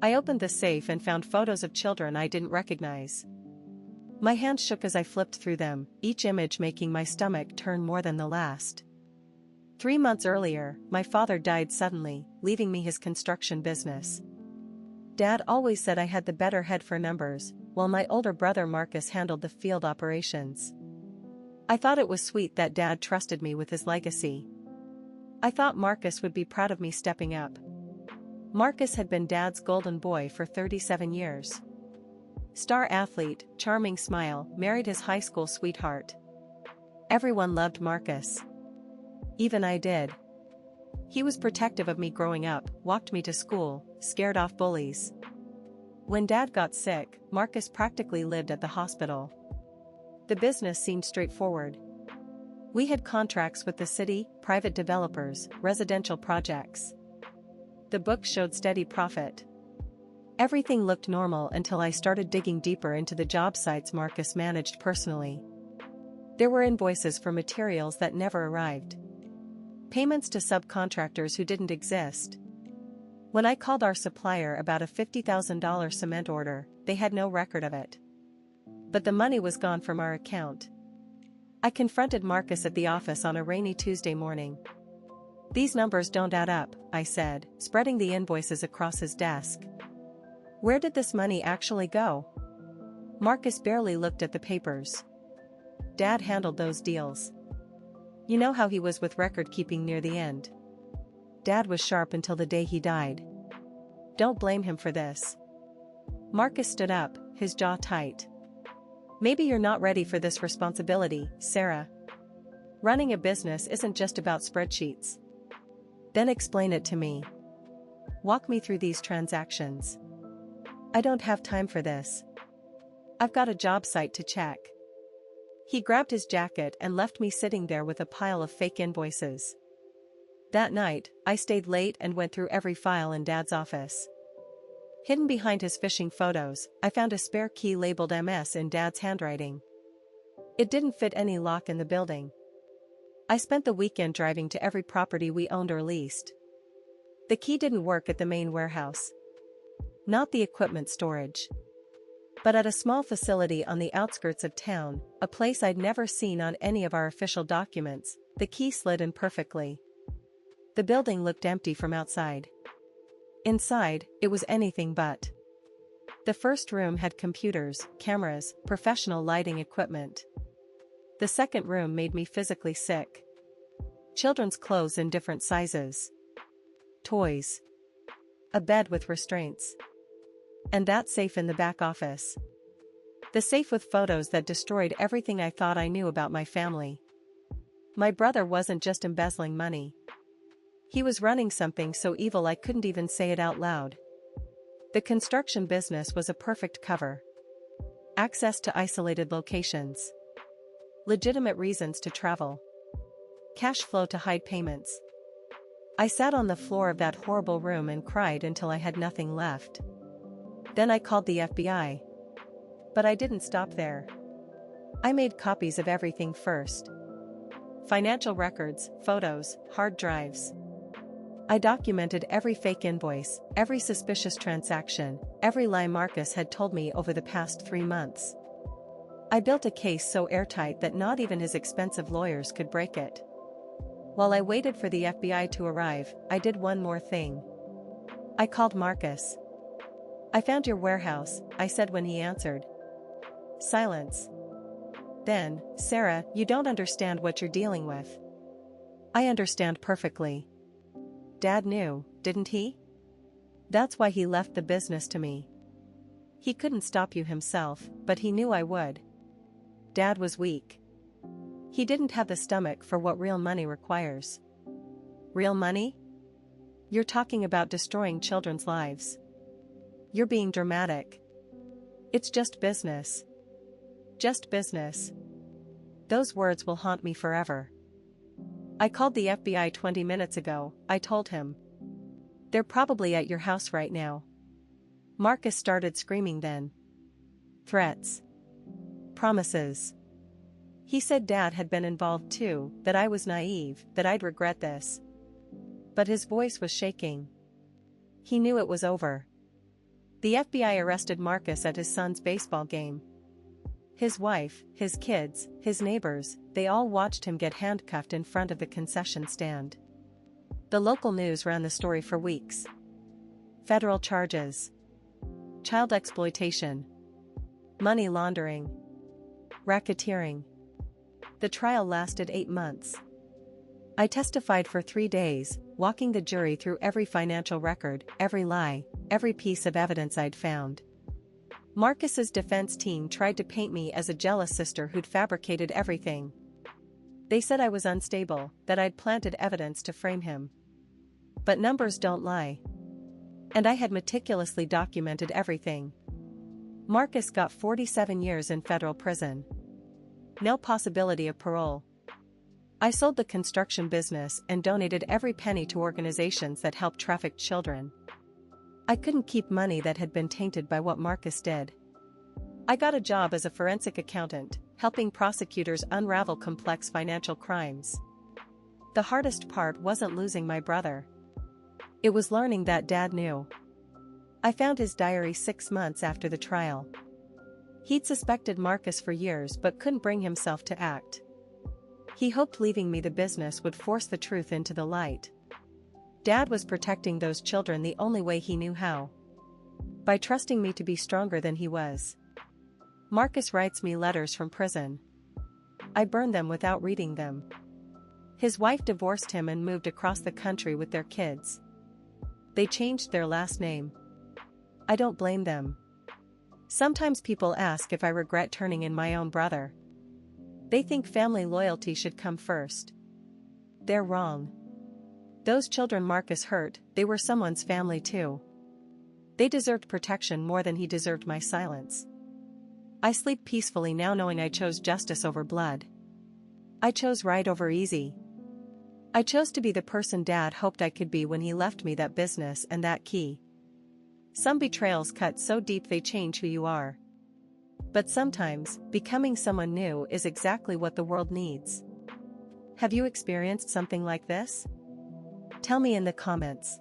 I opened the safe and found photos of children I didn't recognize. My hands shook as I flipped through them, each image making my stomach turn more than the last. 3 months earlier, my father died suddenly, leaving me his construction business. Dad always said I had the better head for numbers, while my older brother Marcus handled the field operations. I thought it was sweet that Dad trusted me with his legacy. I thought Marcus would be proud of me stepping up. Marcus had been Dad's golden boy for 37 years. Star athlete, charming smile, married his high school sweetheart. Everyone loved Marcus. Even I did. He was protective of me growing up, walked me to school, scared off bullies. When Dad got sick, Marcus practically lived at the hospital. The business seemed straightforward. We had contracts with the city, private developers, residential projects. The books showed steady profit. Everything looked normal until I started digging deeper into the job sites Marcus managed personally. There were invoices for materials that never arrived. Payments to subcontractors who didn't exist. When I called our supplier about a $50,000 cement order, they had no record of it. But the money was gone from our account. I confronted Marcus at the office on a rainy Tuesday morning. "These numbers don't add up," I said, spreading the invoices across his desk. "Where did this money actually go?" Marcus barely looked at the papers. "Dad handled those deals. You know how he was with record-keeping near the end. Dad was sharp until the day he died. Don't blame him for this." Marcus stood up, his jaw tight. "Maybe you're not ready for this responsibility, Sarah. Running a business isn't just about spreadsheets." "Then explain it to me. Walk me through these transactions." "I don't have time for this. I've got a job site to check." He grabbed his jacket and left me sitting there with a pile of fake invoices. That night, I stayed late and went through every file in Dad's office. Hidden behind his fishing photos, I found a spare key labeled MS in Dad's handwriting. It didn't fit any lock in the building. I spent the weekend driving to every property we owned or leased. The key didn't work at the main warehouse. Not the equipment storage. But at a small facility on the outskirts of town, a place I'd never seen on any of our official documents, the key slid in perfectly. The building looked empty from outside. Inside, it was anything but. The first room had computers, cameras, professional lighting equipment. The second room made me physically sick. Children's clothes in different sizes. Toys. A bed with restraints. And that safe in the back office. The safe with photos that destroyed everything I thought I knew about my family. My brother wasn't just embezzling money. He was running something so evil I couldn't even say it out loud. The construction business was a perfect cover. Access to isolated locations. Legitimate reasons to travel. Cash flow to hide payments. I sat on the floor of that horrible room and cried until I had nothing left. Then I called the FBI. But I didn't stop there. I made copies of everything first. Financial records, photos, hard drives. I documented every fake invoice, every suspicious transaction, every lie Marcus had told me over the past 3 months. I built a case so airtight that not even his expensive lawyers could break it. While I waited for the FBI to arrive, I did one more thing. I called Marcus. "I found your warehouse," I said when he answered. Silence. Then, "Sarah, you don't understand what you're dealing with." "I understand perfectly. Dad knew, didn't he? That's why he left the business to me. He couldn't stop you himself, but he knew I would. Dad was weak. He didn't have the stomach for what real money requires." "Real money? You're talking about destroying children's lives. You're being dramatic." "It's just business. Just business." Those words will haunt me forever. "I called the FBI 20 minutes ago," I told him. "They're probably at your house right now." Marcus started screaming then. Threats. Promises. He said Dad had been involved too, that I was naive, that I'd regret this. But his voice was shaking. He knew it was over. The FBI arrested Marcus at his son's baseball game. His wife, his kids, his neighbors, they all watched him get handcuffed in front of the concession stand. The local news ran the story for weeks. Federal charges. Child exploitation. Money laundering. Racketeering. The trial lasted 8 months. I testified for 3 days, walking the jury through every financial record, every lie, every piece of evidence I'd found. Marcus's defense team tried to paint me as a jealous sister who'd fabricated everything. They said I was unstable, that I'd planted evidence to frame him. But numbers don't lie. And I had meticulously documented everything. Marcus got 47 years in federal prison. No possibility of parole. I sold the construction business and donated every penny to organizations that help trafficked children. I couldn't keep money that had been tainted by what Marcus did. I got a job as a forensic accountant, helping prosecutors unravel complex financial crimes. The hardest part wasn't losing my brother. It was learning that Dad knew. I found his diary 6 months after the trial. He'd suspected Marcus for years but couldn't bring himself to act. He hoped leaving me the business would force the truth into the light. Dad was protecting those children the only way he knew how. By trusting me to be stronger than he was. Marcus writes me letters from prison. I burn them without reading them. His wife divorced him and moved across the country with their kids. They changed their last name. I don't blame them. Sometimes people ask if I regret turning in my own brother. They think family loyalty should come first. They're wrong. Those children Marcus hurt, they were someone's family too. They deserved protection more than he deserved my silence. I sleep peacefully now knowing I chose justice over blood. I chose right over easy. I chose to be the person Dad hoped I could be when he left me that business and that key. Some betrayals cut so deep they change who you are. But sometimes, becoming someone new is exactly what the world needs. Have you experienced something like this? Tell me in the comments.